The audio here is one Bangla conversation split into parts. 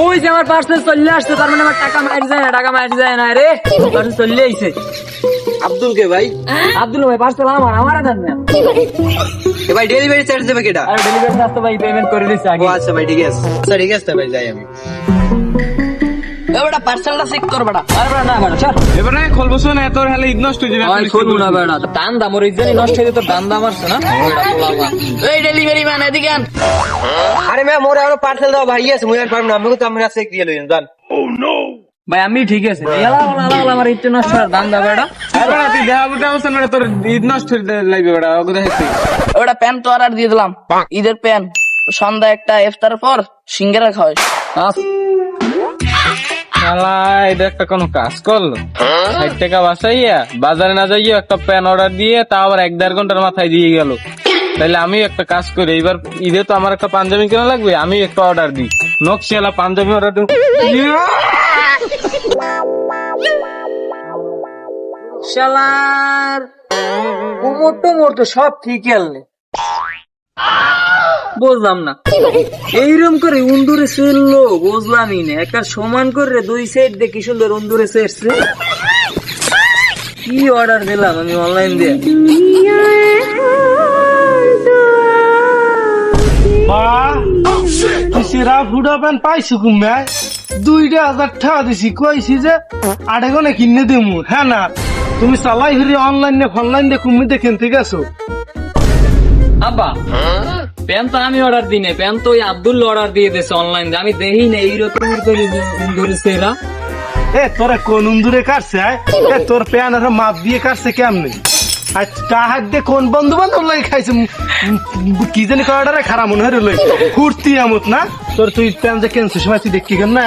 ওই যে আমার পার্সেল চলে আসছে, তার মানে আমার টাকা মার যায় না রে। পার্সেল চলে আইছে। আব্দুল কে ভাই? আব্দুল ভাই পার্সেল আমার আদান না। ভাই ডেলিভারি চার্জ দেবে কেটা? আর ডেলিভারি চার্জ তো ভাই পেমেন্ট করে দিছে আগে। ও আচ্ছা ভাই ঠিক আছে। আচ্ছা ঠিক আছে ভাই যাই আমি। এবারে পার্সেলটা চেক কর বেটা। আর বড় না বড় চল। এবারে খোলবো না এত হলে ঈদ নষ্ট হয়ে যাবে। ওই খুলবো না বড়। দান দাম ওর ইজ্জত নষ্ট হয়ে যেত, দান দাম আসছে না। এই ডেলিভারি ম্যান এদিকে আন। আরে ম্যাম মোরে আরো পার্সেল দাও ভাই আছে মুই আর পারবো না, আমাকে তো আমরা চেক দিয়ে লইন জান। ভাই আমি ঠিক আছে। এলা আমার ইজ্জত নষ্ট আর দান দাও বড়। এবারে তুই দেখা করতে আসছ না, তোর ঈদ নষ্ট হয়ে লাগবে বেটা। ওকে দেখছি ওটা প্যান তো অর্ডার দিয়ে দিলাম, ঈদের প্যান। সন্ধ্যা একটা ইফতারের পর সিঙ্গারা খাওয়াই। শালা এটা একটা কোনো কাজ করলো। 60 টাকা বাঁচাইয়া বাজারে না যাইয়া একটা প্যান অর্ডার দিয়ে তা আবার 1-1.5 ঘন্টার মাথায় দিয়ে গেল। তাইলে আমি একটা কাজ করি, এইবার ঈদে তো আমার একটা পাঞ্জাবি কেনা লাগবে, আমি একটা অর্ডার দিই। নকশিয়ালা পাঞ্জাবি অর্ডার দিই। শালার মোটো সব ঠিক আলনে বুঝলাম না। এইরকম করে উন্দুরে ছেড়লো বুঝলামই না। একটা সমান করে দুই সাইড দেখি সুন্দর উন্দুরে ছেড়ছে। কি অর্ডার দিলাম আমি অনলাইন দিয়ে? সেরা ফুডা প্যান পাইছো কুম্বাই 2,000 টাকা দিছি, কইছি যে 8 গনে কিনে দেবো। হ্যাঁ না তুমি চালাই ফিরি অনলাইন দিয়ে কুম্মি দেখেন, ঠিক আছে? আব্বা প্যান তো আমি অর্ডার দিই না, প্যান তো ওই আব্দুল অর্ডার দিয়ে দিয়েছে অনলাইন। আমি দেখি না এইরকম করে উন্দুরে ছেড়া। তোরা কোন উন্দুরে কাটছে? তোর প্যান আর মাপ দিয়ে কাটছে কেমনে? আর তাহার দিয়ে কোন বন্ধু বান্ধব লাগে খাইছে? কি জানি কয়টারে খারাপ মনে হয় লই ফুর্তি আমত না তোর। তুই প্যান যে কেনছিস সময় তুই দেখি কেন না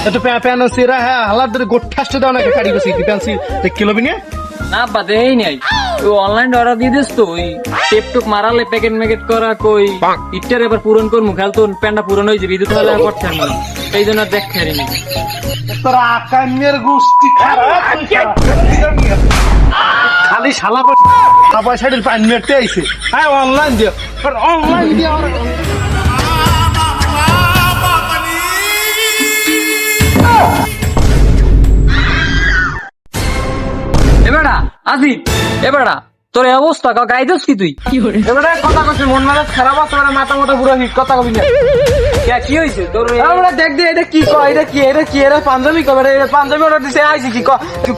এত প্যান সেরা? হ্যাঁ হালার ধরে গোঠাসটা দেওয়া নাকি কাটি গেছি প্যান দেখি লবি না? না আব্বা দেখি নাই। ও অনলাইন অর্ডার দিয়ে দিস তো ওই টেপ টুক মারালে প্যাকেট ম্যাকেট করা কই ইটার এবার পূরণ করবো। খেয়াল তো প্যানটা পূরণ হয়ে যাবে, বিদ্যুৎ হলে করতে হবে না, এই জন্য দেখ খেয়ারি তোর আকান্যের গোষ্ঠী খালি শালা পয়সাটির পান মেরতে আইছে। হ্যাঁ অনলাইন দিয়ে অনলাইন দিয়ে এবারা আজিব। এবারা তোর এই অবস্থা গাইদস কি তুই? এবারে কথা কইছিস মন মেজাজ খারাপ আছে, মানে মাথা মোটা পুরো হিট কথা কবি না। কি হয়েছে তোর? আমরা দেখ দে এটা কি কয়, এটা কি এটা পাঞ্জাবি কবে? এটা পাঞ্জাবি অর্ডার দিছে আইছি কি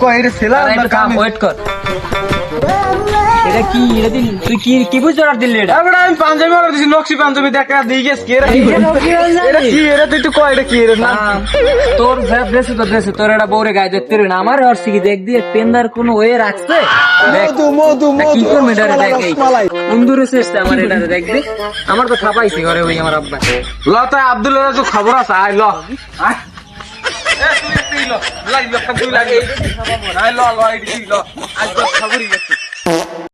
কয় এটা ছেলা না কাম। ওয়েট কর, এটা কি? এটা দিন তুই কি বুঝ অর্ডার দিলি? এটা এবারে আমি পাঞ্জাবি অর্ডার দিছি, নকশি পাঞ্জাবি দেখা দিয়ে গেছ কি এটা? এটা কি এটা তুই একটু কয় এটা কি এটা না? তোর ড্রেসে তোর এটা বউরে গায়ে দেখতে না আমার হরছি কি দেখ দিয়ে পেন্দার কোনো ওয়ে রাখছে? কি করবে এটা? দেখ এই উন্দুরে শেষে আমার এটা দেখ দে। আমার তো খাপাইছি ঘরে ওই আমার আব্বা। ল তাই আব্দুলের তো খবর আছে, আই ল আয় তুই ল লাই ল তুই লাগে এই আই ল ল এই ল আজ তো খবরই গেছে।